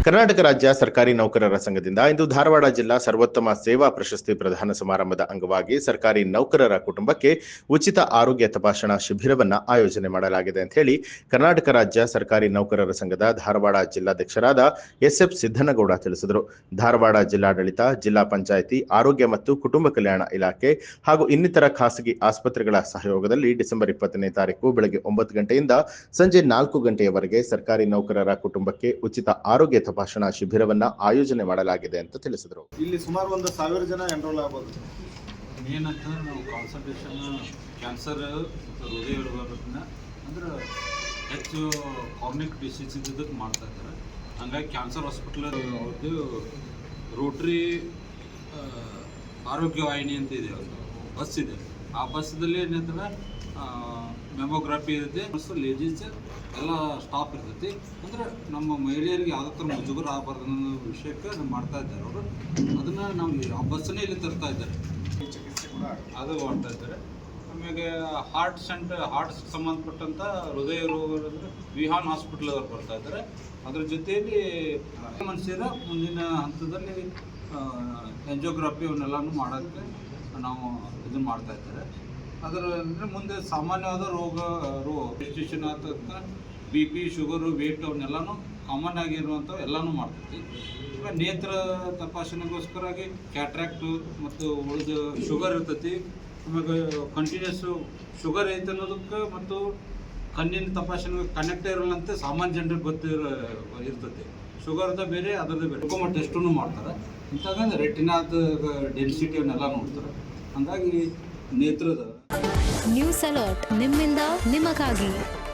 ಕರ್ನಾಟಕ ರಾಜ್ಯ ಸರ್ಕಾರಿ ನೌಕರರ ಸಂಘದಿಂದ ಇಂದು ಧಾರವಾಡ ಜಿಲ್ಲಾ ಸರ್ವೋತ್ತಮ ಸೇವಾ ಪ್ರಶಸ್ತಿ ಪ್ರದಾನ ಸಮಾರಂಭದ ಅಂಗವಾಗಿ ಸರ್ಕಾರಿ ನೌಕರರ ಕುಟುಂಬಕ್ಕೆ ಉಚಿತ ಆರೋಗ್ಯ ತಪಾಸಣಾ ಶಿಬಿರವನ್ನು ಆಯೋಜನೆ ಮಾಡಲಾಗಿದೆ ಅಂತ ಹೇಳಿ ಕರ್ನಾಟಕ ರಾಜ್ಯ ಸರ್ಕಾರಿ ನೌಕರರ ಸಂಘದ ಧಾರವಾಡ ಜಿಲ್ಲಾಧ್ಯಕ್ಷರಾದ SF ಸಿದ್ದನಗೌಡ ತಿಳಿಸಿದರು. ಧಾರವಾಡ ಜಿಲ್ಲಾಡಳಿತ, ಜಿಲ್ಲಾ ಪಂಚಾಯಿತಿ, ಆರೋಗ್ಯ ಮತ್ತು ಕುಟುಂಬ ಕಲ್ಯಾಣ ಇಲಾಖೆ ಹಾಗೂ ಇನ್ನಿತರ ಖಾಸಗಿ ಆಸ್ಪತ್ರೆಗಳ ಸಹಯೋಗದಲ್ಲಿ ಡಿಸೆಂಬರ್ 20ನೇ ತಾರೀಕು ಬೆಳಗ್ಗೆ 9 ಗಂಟೆಯಿಂದ ಸಂಜೆ 4 ಗಂಟೆಯವರೆಗೆ ಸರ್ಕಾರಿ ನೌಕರರ ಕುಟುಂಬಕ್ಕೆ ಉಚಿತ ಆರೋಗ್ಯ ತಪಾಸಣಾ ಶಿಬಿರವನ್ನ ಆಯೋಜನೆ ಮಾಡಲಾಗಿದೆ ಅಂತ ತಿಳಿಸಿದರು. ಇಲ್ಲಿ ಸುಮಾರು 1,000 ಜನ ಎನ್ರೋಲ್ ಆಗಬಹುದು. ಏನಂತಂದ್ರೆ ನಾವು ಕಾನ್ಸಂಟ್ರೇಷನ್ ಕ್ಯಾನ್ಸರ್ ಮತ್ತು ಹೃದಯ ರೋಗಗಳನ್ನ ಅಂದ್ರೆ ಹೆಚ್ಚು ಕಾರ್ನಿಕ್ ಡಿಸೀಸ್ ಇದ್ದಕ್ಕೆ ಮಾಡ್ತಾ ಇದ್ದಾರೆ. ಹಂಗಾಗಿ ಕ್ಯಾನ್ಸರ್ ಹಾಸ್ಪಿಟಲ್ ಅವ್ರದ್ದು ರೋಟ್ರಿ ಆರೋಗ್ಯ ವಾಹಿನಿ ಅಂತ ಇದೆ, ಒಂದು ಬಸ್ ಇದೆ. ಆ ಬಸ್ದಲ್ಲಿ ಏನಂತಂದ್ರೆ ಮೆಮೊಗ್ರಫಿ ಇರುತ್ತೆ, ಲೇಡೀಸ್ ಎಲ್ಲ ಸ್ಟಾಪ್ ಇರ್ತೈತಿ. ಅಂದರೆ ನಮ್ಮ ಮಹಿಳೆಯರಿಗೆ ಯಾವುದೇ ಥರ ಮುಜುಗರ ಆಗಬಾರ್ದು ಅನ್ನೋ ವಿಷಯಕ್ಕೆ ನಾವು ಮಾಡ್ತಾ ಇದ್ದಾರೆ. ಅವರು ಅದನ್ನು ನಾವು ಆ ಬಸ್ಸನ್ನೇ ಇಲ್ಲಿ ತರ್ತಾ ಇದ್ದಾರೆ, ಚಿಕಿತ್ಸೆ ಕೂಡ ಅದು ಮಾಡ್ತಾ ಇದ್ದಾರೆ. ಆಮೇಲೆ ಹಾರ್ಟ್ ಸಂಬಂಧಪಟ್ಟಂಥ ಹೃದಯ ರೋಗದಂದ್ರೆ ವಿಹಾನ್ ಹಾಸ್ಪಿಟಲ್ ಅವ್ರು ಬರ್ತಾ ಇದ್ದಾರೆ. ಅದ್ರ ಜೊತೆಯಲ್ಲಿ ಮನುಷ್ಯರ ಮುಂದಿನ ಹಂತದಲ್ಲಿ ಎಂಜಿಯೋಗ್ರಫಿ ಅವನ್ನೆಲ್ಲನೂ ಮಾಡೋಕ್ಕೆ ನಾವು ಇದನ್ನು ಮಾಡ್ತಾ ಇದ್ದಾರೆ. ಅದರ ಅಂದರೆ ಮುಂದೆ ಸಾಮಾನ್ಯವಾದ ರಿಜಿಸ್ಟ್ರೇಷನ್ ಆಗ್ತಕ್ಕ BP, ಶುಗರು, ವೇಟ್ ಅವನ್ನೆಲ್ಲನೂ ಕಾಮನ್ ಆಗಿರುವಂಥವು ಎಲ್ಲನೂ ಮಾಡ್ತೈತಿ. ಈಗ ನೇತ್ರ ತಪಾಸಣೆಗೋಸ್ಕರಾಗಿ ಕ್ಯಾಟ್ರಾಕ್ಟು ಮತ್ತು ಉಳಿದ ಶುಗರ್ ಇರ್ತೈತಿ. ಆಮೇಲೆ ಕಂಟಿನ್ಯೂಸು ಶುಗರ್ ಐತೆ ಅನ್ನೋದಕ್ಕೆ ಮತ್ತು ಕಣ್ಣಿನ ತಪಾಸಣೆ ಕನೆಕ್ಟ್ ಇರಲ್ಲಂತೆ ಸಾಮಾನ್ಯ ಜನರಿಗೆ ಇರ್ತೈತಿ. ಶುಗರ್ದ ಬೇರೆ, ಅದರದ್ದು ಬೇರೆ. ಗ್ಲುಕೋಮಾ ಟೆಸ್ಟನ್ನು ಮಾಡ್ತಾರೆ. ಇಂಥಾಗ ರೆಟಿನಾದ ಡೆನ್ಸಿಟಿ ಅವನ್ನೆಲ್ಲ ನೋಡ್ತಾರೆ. ಹಾಗಾಗಿ ನೇತ್ರದ ನ್ಯೂಸ್ ಅಲರ್ಟ್ ನಿಮ್ಮಿಂದ ನಿಮಗಾಗಿ.